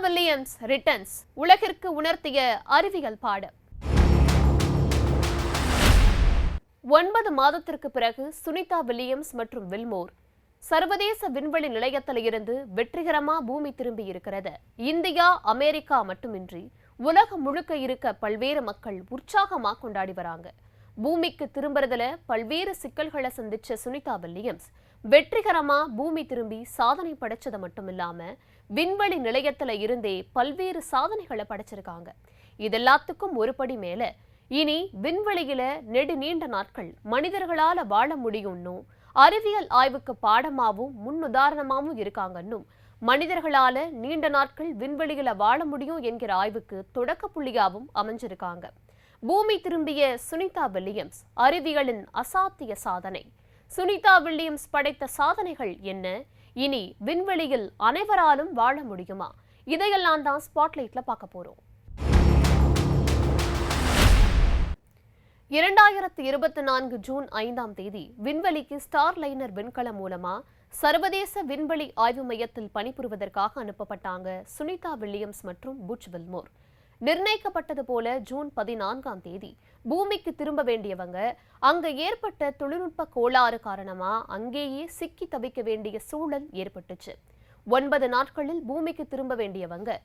Williams returns உலகிற்கு உணர்த்திய அறிவியல் பாடம். 9 மாதத்திற்கு பிறகு சுனிதா வில்லியம்ஸ் மற்றும் வில்மோர் சர்வதேச விண்வெளி நிலையத்தில் இருந்து வெற்றிகரமா பூமி திரும்பி இருக்கிறது. இந்தியா, அமெரிக்கா மட்டுமின்றி உலகம் முழுக்க இருக்க பல்வேறு மக்கள் உற்சாகமா கொண்டாடி வராங்க. பூமிக்கு திரும்புறதுல பல்வேறு சிக்கல்களை சந்திச்ச சுனிதா வில்லியம்ஸ் வெற்றிகரமா பூமி திரும்பி சாதனை படைச்சது மட்டும் இல்லாம விண்வெளி நிலையத்துல இருந்தே பல்வேறு சாதனைகளை படைச்சிருக்காங்க. இதெல்லாத்துக்கும் ஒரு படி மேல இனி விண்வெளியில நெடுநீண்ட நாட்கள் மனிதர்களால வாழ முடியும்னும் அறிவியல் ஆய்வுக்கு பாடமாவும் முன்னுதாரணமாவும் இருக்காங்கன்னும் மனிதர்களால நீண்ட நாட்கள் விண்வெளியில வாழ முடியும் என்கிற ஆய்வுக்கு தொடக்க புள்ளியாவும் அமைஞ்சிருக்காங்க. பூமி திரும்பிய சுனிதா வில்லியம்ஸ் அறிவியலின் அசாத்திய சாதனை. சுனிதா வில்லியம்ஸ் படைத்த சாதனைகள் என்ன? இனி விண்வெளியில் அனைவராலும் வாழ முடியுமா? இதையெல்லாம் தான் ஸ்பாட்லைட்ல பார்க்க போறோம். 2024 ஜூன் 5ஆம் தேதி விண்வெளிக்கு ஸ்டார்லைனர் விண்கலம் மூலமா சர்வதேச விண்வெளி ஆய்வு மையத்தில் பணிபுரிவதற்காக அனுப்பப்பட்டாங்க சுனிதா வில்லியம்ஸ் மற்றும் புட்ச் வில்மோர். நிர்ணயிக்கப்பட்டது போல ஜூன் 14ஆம் தேதி பூமிக்கு திரும்ப வேண்டியவங்க அங்க ஏற்பட்ட தொழில்நுட்ப கோளாறு காரணமா அங்கேயே சிக்கி தவிக்க வேண்டிய சூழல் ஏற்பட்டுச்சு. 9 நாட்களில் பூமிக்கு திரும்ப வேண்டியவங்க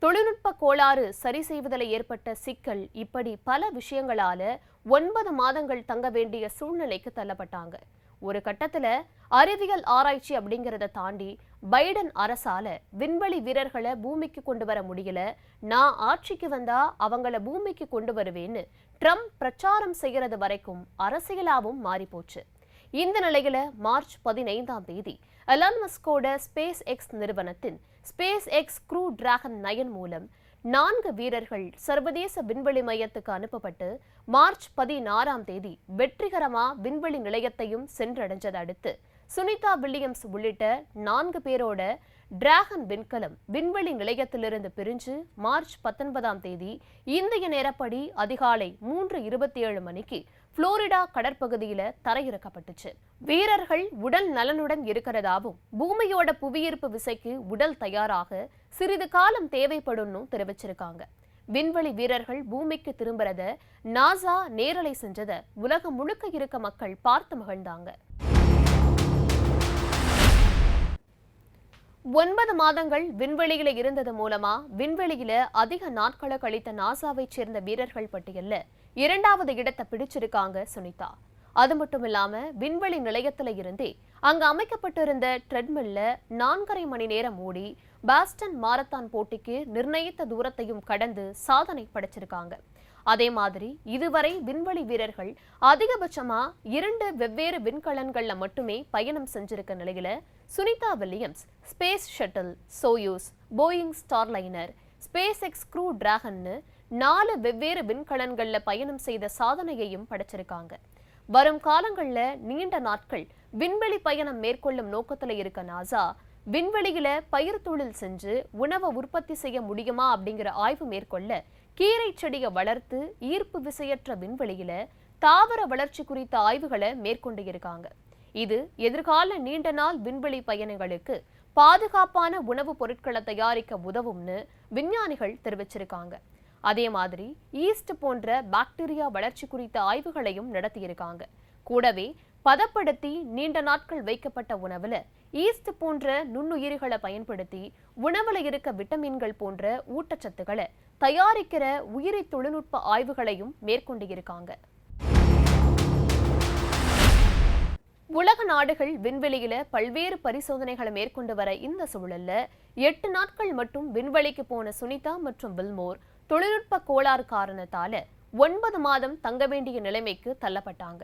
தொழில்நுட்ப கோளாறு சரி செய்வதில் ஏற்பட்ட சிக்கல், இப்படி பல விஷயங்களால 9 மாதங்கள் தங்க வேண்டிய சூழ்நிலைக்கு தள்ளப்பட்டாங்க. ஒரு கட்டத்துல அறிவியல் ஆராய்ச்சி அப்படிங்கறத தாண்டி பைடன் அரசால விண்வெளி வீரர்களை பூமிக்கு கொண்டு வர முடியல, நான் ஆட்சிக்கு வந்தா அவங்கள பூமிக்கு கொண்டு வருவேன்னு ட்ரம்ப் பிரச்சாரம் செய்யறது வரைக்கும் அரசியலாவும் மாறி போச்சு. இந்த நிலையில மார்ச் 15ஆம் தேதி எலான் மஸ்கோட ஸ்பேஸ் எக்ஸ் நிறுவனத்தின் ஸ்பேஸ் எக்ஸ் க்ரூ டிராகன் 9 மூலம் 4 வீரர்கள் சர்வதேச விண்வெளி மையத்துக்கு அனுப்பப்பட்டு மார்ச் 16ஆம் தேதி வெற்றிகரமா விண்வெளி நிலையத்தையும் சென்றடைஞ்சதை அடுத்து சுனிதா வில்லியம்ஸ் உள்ளிட்ட 4 பேரோட டிராகன் விண்கலம் விண்வெளி நிலையத்திலிருந்து பிரிஞ்சு மார்ச் 19ஆம் தேதி இந்திய நேரப்படி அதிகாலை 3:27 மணிக்கு புளோரிடா கடற்பகுதியில தரையிறக்கப்பட்டுச்சு. வீரர்கள் உடல் நலனுடன் இருக்கிறதாவும் பூமியோட புவியீர்ப்பு விசைக்கு உடல் தயாராக சிறிது காலம் தேவைப்படும்னு தெரிவிச்சிருக்காங்க. விண்வெளி வீரர்கள் பூமிக்கு திரும்புறத நாசா நேரலை செஞ்சத உலகம் முழுக்க இருக்க மக்கள் பார்த்து மகிழ்ந்தாங்க. 9 மாதங்கள் விண்வெளியில இருந்தது மூலமா விண்வெளியில அதிக நாட்களை கழித்த நாசாவை சேர்ந்த வீரர்கள் பட்டியல்ல 2வது இடத்தை பிடிச்சிருக்காங்க சுனிதா. அது மட்டும் இல்லாம விண்வெளி நிலையத்துல இருந்தே அங்க அமைக்கப்பட்டிருந்த ட்ரெட்மில்ல 4.5 மணி நேரம் ஓடி பாஸ்டன் மாரத்தான் போட்டிக்கு நிர்ணயித்த தூரத்தையும் கடந்து சாதனை படைச்சிருக்காங்க. அதே மாதிரி இதுவரை விண்வெளி வீரர்கள் அதிகபட்சமா 2 வெவ்வேறு விண்கலன்கள்ல மட்டுமே பயணம் செஞ்சிருக்க நிலையில Sunita Williams space shuttle, Soyuz, Boeing Starliner, SpaceX Crew டிராகன்னு 4 வெவ்வேறு விண்கலன்கள்ல பயணம் செய்த சாதனையையும் படைச்சிருக்காங்க. வரும் காலங்கள்ல நீண்ட நாட்கள் விண்வெளி பயணம் மேற்கொள்ளும் நோக்கத்துல இருக்க நாசா விண்வெளியில பயிர் தொழில் செஞ்சு உணவை உற்பத்தி செய்ய முடியுமா அப்படிங்கிற ஆய்வு மேற்கொள்ள கீரை செடியை வளர்த்து ஈர்ப்பு விசையற்ற விண்வெளியில தாவர வளர்ச்சி குறித்த ஆய்வுகளை மேற்கொண்டு இருக்காங்க. இது எதிர்கால நீண்ட நாள் விண்வெளி பயணங்களுக்கு பாதுகாப்பான உணவுப் பொருட்களை தயாரிக்க உதவும்னு விஞ்ஞானிகள் தெரிவிச்சிருக்காங்க. அதே மாதிரி ஈஸ்ட் போன்ற பாக்டீரியா வளர்ச்சி குறித்த ஆய்வுகளையும் நடத்தியிருக்காங்க. கூடவே பதப்படுத்தி நீண்ட நாட்கள் வைக்கப்பட்ட உணவுல ஈஸ்ட் போன்ற நுண்ணுயிரிகளை பயன்படுத்தி உணவுல இருக்க விட்டமின்கள் போன்ற ஊட்டச்சத்துக்களை தயாரிக்கிற உயிரி தொழில்நுட்ப ஆய்வுகளையும் மேற்கொண்டு இருக்காங்க. உலக நாடுகள் விண்வெளியில பல்வேறு பரிசோதனைகளை மேற்கொண்டு வர இந்த சூழல்ல 8 நாட்கள் மட்டும் விண்வெளிக்கு போன சுனிதா மற்றும் வில்மோர் தொழில்நுட்ப கோளாறு காரணத்தால 9 மாதம் தங்க வேண்டிய நிலைமைக்கு தள்ளப்பட்டாங்க.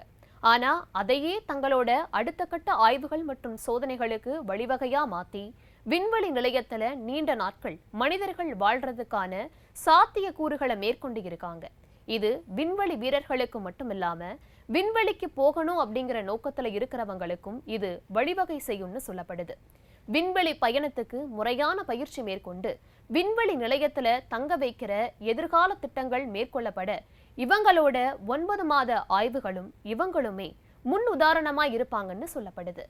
ஆனா அதையே தங்களோட அடுத்த கட்ட ஆய்வுகள் மற்றும் சோதனைகளுக்கு வழிவகையா மாத்தி விண்வெளி நிலையத்துல நீண்ட நாட்கள் மனிதர்கள் வாழ்றதுக்கான சாத்திய கூறுகளை மேற்கொண்டு இருக்காங்க. இது விண்வெளி வீரர்களுக்கு மட்டும் இல்லாம விண்வெளிக்கு போகணும் அப்படிங்கிற நோக்கத்துல இருக்கிறவங்களுக்கும் இது வழிவகை செய்யும்னு சொல்லப்படுது. விண்வெளி பயணத்துக்கு முறையான பயிற்சி மேற்கொண்டு விண்வெளி நிலையத்துல தங்க வைக்கிற எதிர்கால திட்டங்கள் மேற்கொள்ளப்பட இவங்களோட 9 மாத ஆய்வுகளும் இவங்களுமே முன் உதாரணமா இருப்பாங்கன்னு சொல்லப்படுது.